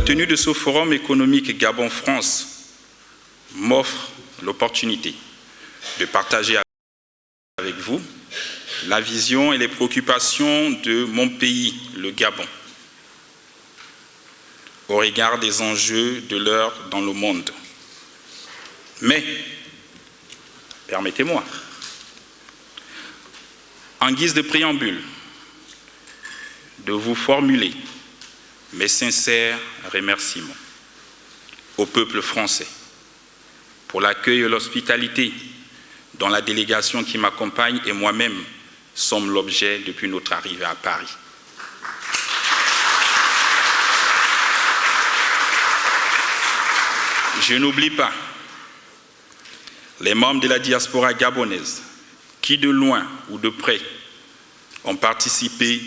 tenue de ce forum économique Gabon-France m'offre l'opportunité de partager avec vous la vision et les préoccupations de mon pays, le Gabon, au regard des enjeux de l'heure dans le monde. Mais, permettez-moi, en guise de préambule, de vous formuler mes sincères remerciements au peuple français pour l'accueil et l'hospitalité dont la délégation qui m'accompagne et moi-même sommes l'objet depuis notre arrivée à Paris. Je n'oublie pas les membres de la diaspora gabonaise qui, de loin ou de près, ont participé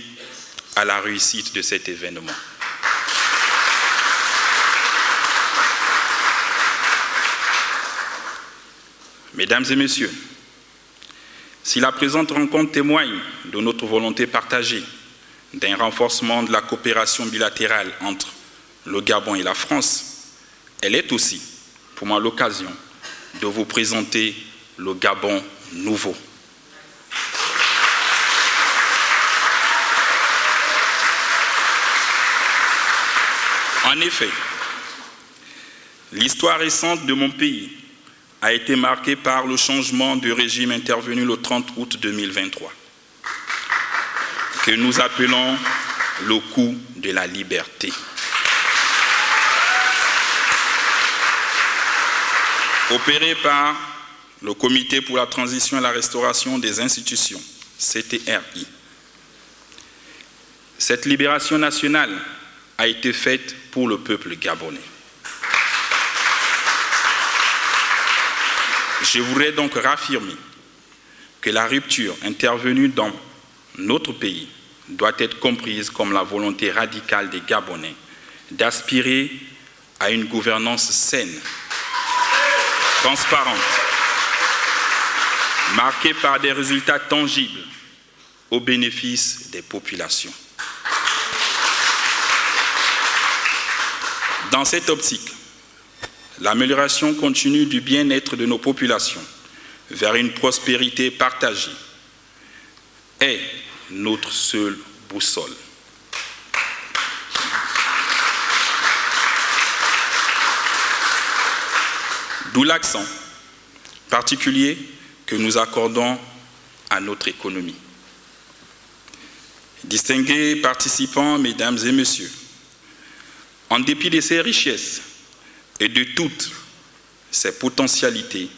à la réussite de cet événement. Mesdames et messieurs, si la présente rencontre témoigne de notre volonté partagée d'un renforcement de la coopération bilatérale entre le Gabon et la France, elle est aussi, pour moi, l'occasion de vous présenter le Gabon nouveau. En effet, l'histoire récente de mon pays a été marquée par le changement de régime intervenu le 30 août 2023, que nous appelons le coup de la liberté. Opéré par le Comité pour la transition et la restauration des institutions, CTRI. Cette libération nationale a été faite pour le peuple gabonais. Je voudrais donc réaffirmer que la rupture intervenue dans notre pays doit être comprise comme la volonté radicale des Gabonais d'aspirer à une gouvernance saine, transparente, marquée par des résultats tangibles au bénéfice des populations. Dans cette optique, l'amélioration continue du bien-être de nos populations vers une prospérité partagée est notre seule boussole. D'où l'accent particulier que nous accordons à notre économie. Distingués participants, mesdames et messieurs, en dépit de ses richesses et de toutes ses potentialités,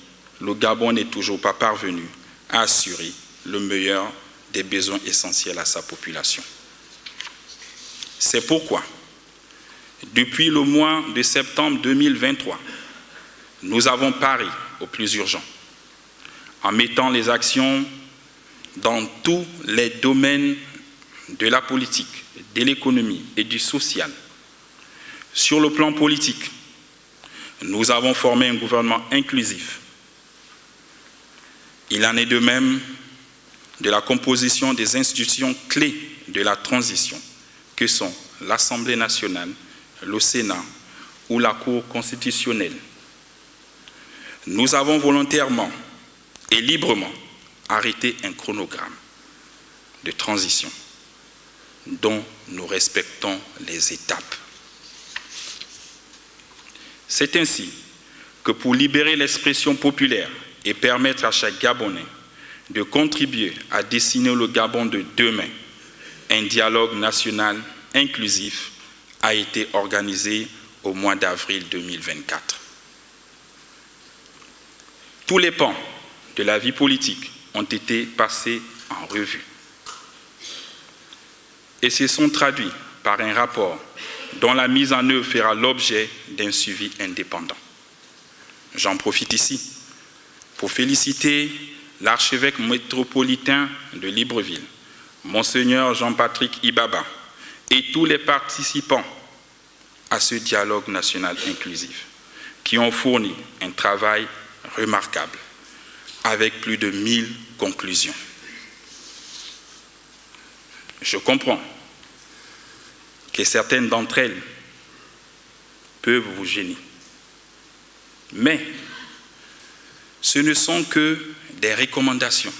le Gabon n'est toujours pas parvenu à assurer le meilleur des besoins essentiels à sa population. C'est pourquoi, depuis le mois de septembre 2023, nous avons paré au plus urgent, en mettant les actions dans tous les domaines de la politique, de l'économie et du social. Sur le plan politique, nous avons formé un gouvernement inclusif. Il en est de même de la composition des institutions clés de la transition, que sont l'Assemblée nationale, le Sénat ou la Cour constitutionnelle. Nous avons volontairement et librement arrêté un chronogramme de transition dont nous respectons les étapes. C'est ainsi que pour libérer l'expression populaire et permettre à chaque Gabonais de contribuer à dessiner le Gabon de demain, un dialogue national inclusif a été organisé au mois d'avril 2024. Tous les pans de la vie politique ont été passés en revue et se sont traduits par un rapport dont la mise en œuvre fera l'objet d'un suivi indépendant. J'en profite ici pour féliciter l'archevêque métropolitain de Libreville, Monseigneur Jean-Patrick Ibaba, et tous les participants à ce dialogue national inclusif, qui ont fourni un travail remarquable, avec plus de 1000 conclusions. Je comprends que certaines d'entre elles peuvent vous gêner. Mais ce ne sont que des recommandations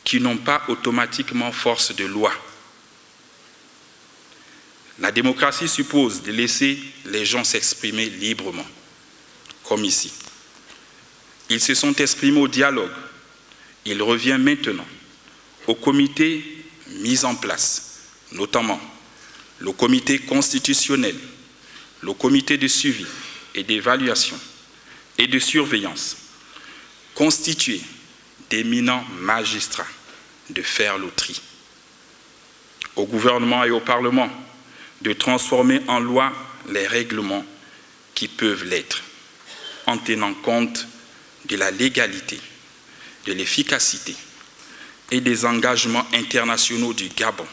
qui n'ont pas automatiquement force de loi. La démocratie suppose de laisser les gens s'exprimer librement, comme ici. Ils se sont exprimés au dialogue. Il revient maintenant aux comités mis en place, notamment le comité constitutionnel, le comité de suivi et d'évaluation et de surveillance, constitué d'éminents magistrats, de faire le tri. Au gouvernement et au Parlement, de transformer en loi les règlements qui peuvent l'être, en tenant compte de la légalité, de l'efficacité et des engagements internationaux du Gabon,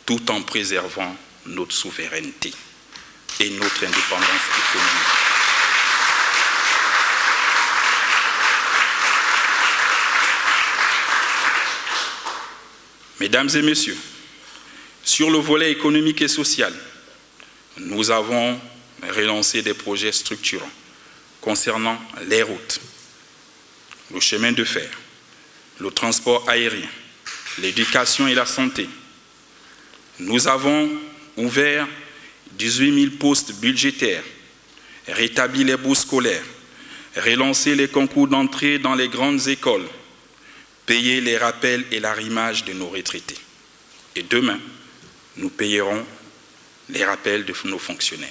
tout en préservant notre souveraineté et notre indépendance économique. Mesdames et messieurs, sur le volet économique et social, nous avons relancé des projets structurants concernant les routes, le chemin de fer, le transport aérien, l'éducation et la santé. Nous avons ouvert 18 000 postes budgétaires, rétabli les bourses scolaires, relancé les concours d'entrée dans les grandes écoles, payé les rappels et l'arrimage de nos retraités. Et demain, nous payerons les rappels de nos fonctionnaires.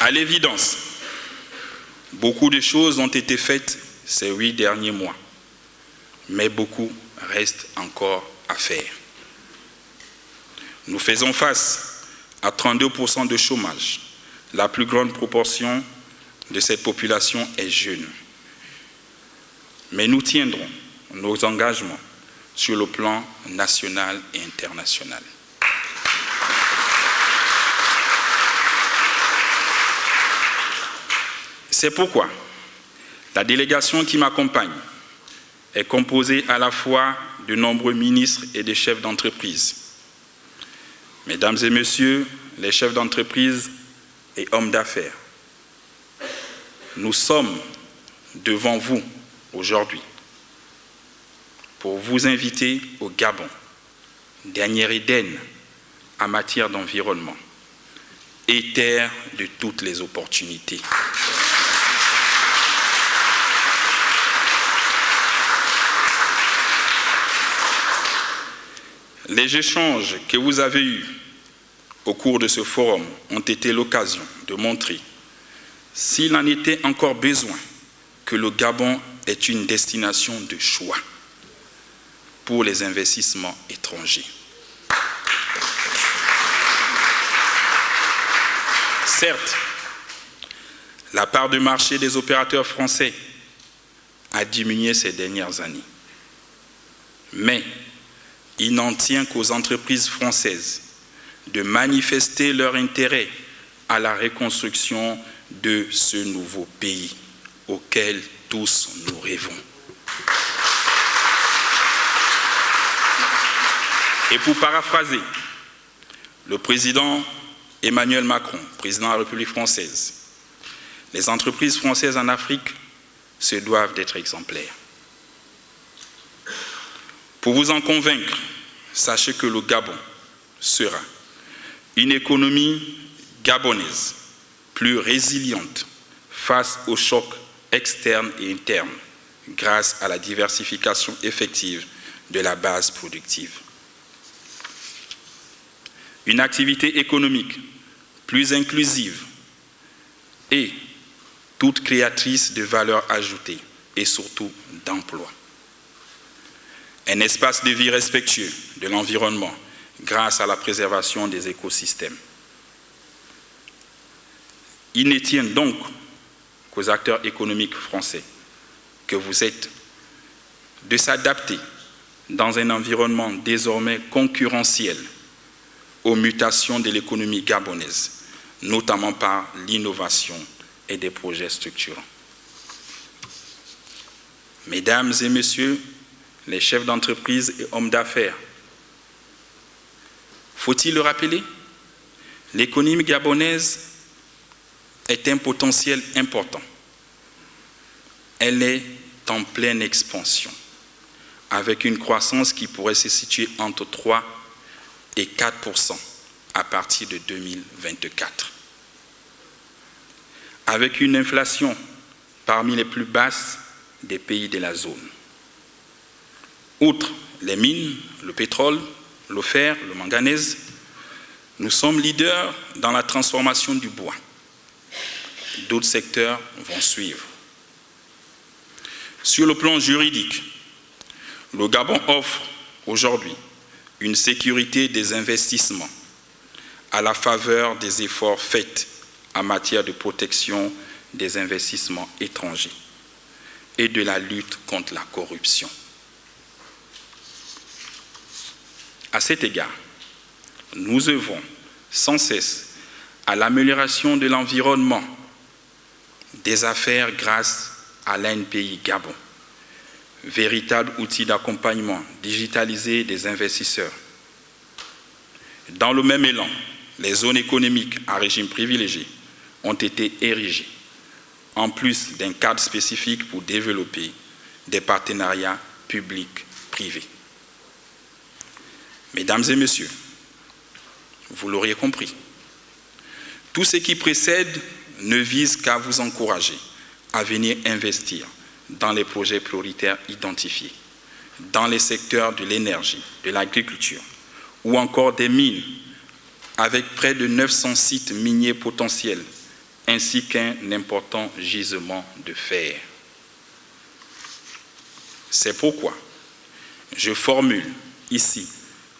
À l'évidence, beaucoup de choses ont été faites ces 8 derniers mois, mais beaucoup reste encore à faire. Nous faisons face à 32% de chômage. La plus grande proportion de cette population est jeune. Mais nous tiendrons nos engagements sur le plan national et international. C'est pourquoi la délégation qui m'accompagne est composée à la fois de nombreux ministres et de chefs d'entreprise. Mesdames et messieurs, les chefs d'entreprise et hommes d'affaires, nous sommes devant vous aujourd'hui pour vous inviter au Gabon, dernier Éden en matière d'environnement et terre de toutes les opportunités. Les échanges que vous avez eus au cours de ce forum ont été l'occasion de montrer, s'il en était encore besoin, que le Gabon est une destination de choix pour les investissements étrangers. Certes, la part de marché des opérateurs français a diminué ces dernières années, mais il n'en tient qu'aux entreprises françaises de manifester leur intérêt à la reconstruction de ce nouveau pays auquel tous nous rêvons. Et pour paraphraser le président Emmanuel Macron, président de la République française, les entreprises françaises en Afrique se doivent d'être exemplaires. Pour vous en convaincre, sachez que le Gabon sera une économie gabonaise plus résiliente face aux chocs externes et internes grâce à la diversification effective de la base productive. Une activité économique plus inclusive et toute créatrice de valeur ajoutée et surtout d'emploi. Un espace de vie respectueux de l'environnement grâce à la préservation des écosystèmes. Il ne tient donc qu'aux acteurs économiques français que vous êtes de s'adapter dans un environnement désormais concurrentiel aux mutations de l'économie gabonaise, notamment par l'innovation et des projets structurants. Mesdames et messieurs, les chefs d'entreprise et hommes d'affaires. Faut-il le rappeler? L'économie gabonaise est un potentiel important. Elle est en pleine expansion, avec une croissance qui pourrait se situer entre 3 et 4% à partir de 2024. Avec une inflation parmi les plus basses des pays de la zone. Outre les mines, le pétrole, le fer, le manganèse, nous sommes leaders dans la transformation du bois. D'autres secteurs vont suivre. Sur le plan juridique, le Gabon offre aujourd'hui une sécurité des investissements à la faveur des efforts faits en matière de protection des investissements étrangers et de la lutte contre la corruption. À cet égard, nous œuvrons sans cesse à l'amélioration de l'environnement des affaires grâce à l'ANPI Gabon, véritable outil d'accompagnement digitalisé des investisseurs. Dans le même élan, les zones économiques à régime privilégié ont été érigées, en plus d'un cadre spécifique pour développer des partenariats publics-privés. Mesdames et messieurs, vous l'auriez compris, tout ce qui précède ne vise qu'à vous encourager à venir investir dans les projets prioritaires identifiés, dans les secteurs de l'énergie, de l'agriculture ou encore des mines, avec près de 900 sites miniers potentiels, ainsi qu'un important gisement de fer. C'est pourquoi je formule ici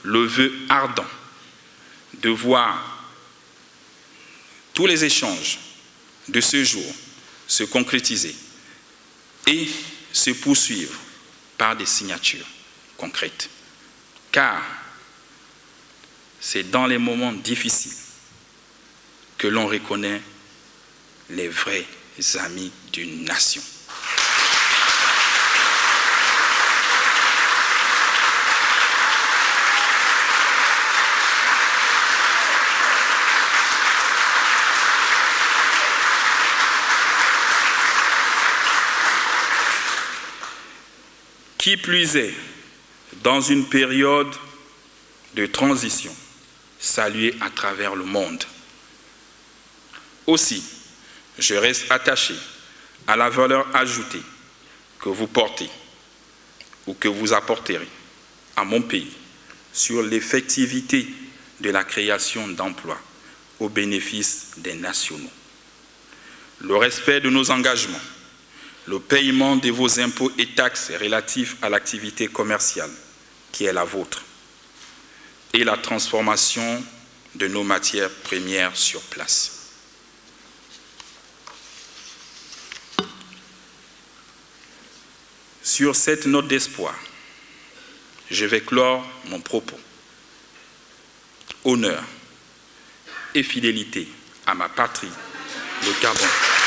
le vœu ardent de voir tous les échanges de ce jour se concrétiser et se poursuivre par des signatures concrètes. Car c'est dans les moments difficiles que l'on reconnaît les vrais amis d'une nation. Qui plus est, dans une période de transition saluée à travers le monde. Aussi, je reste attaché à la valeur ajoutée que vous portez ou que vous apporterez à mon pays sur l'effectivité de la création d'emplois au bénéfice des nationaux. Le respect de nos engagements, le paiement de vos impôts et taxes relatifs à l'activité commerciale qui est la vôtre et la transformation de nos matières premières sur place. Sur cette note d'espoir, je vais clore mon propos. Honneur et fidélité à ma patrie, le Gabon.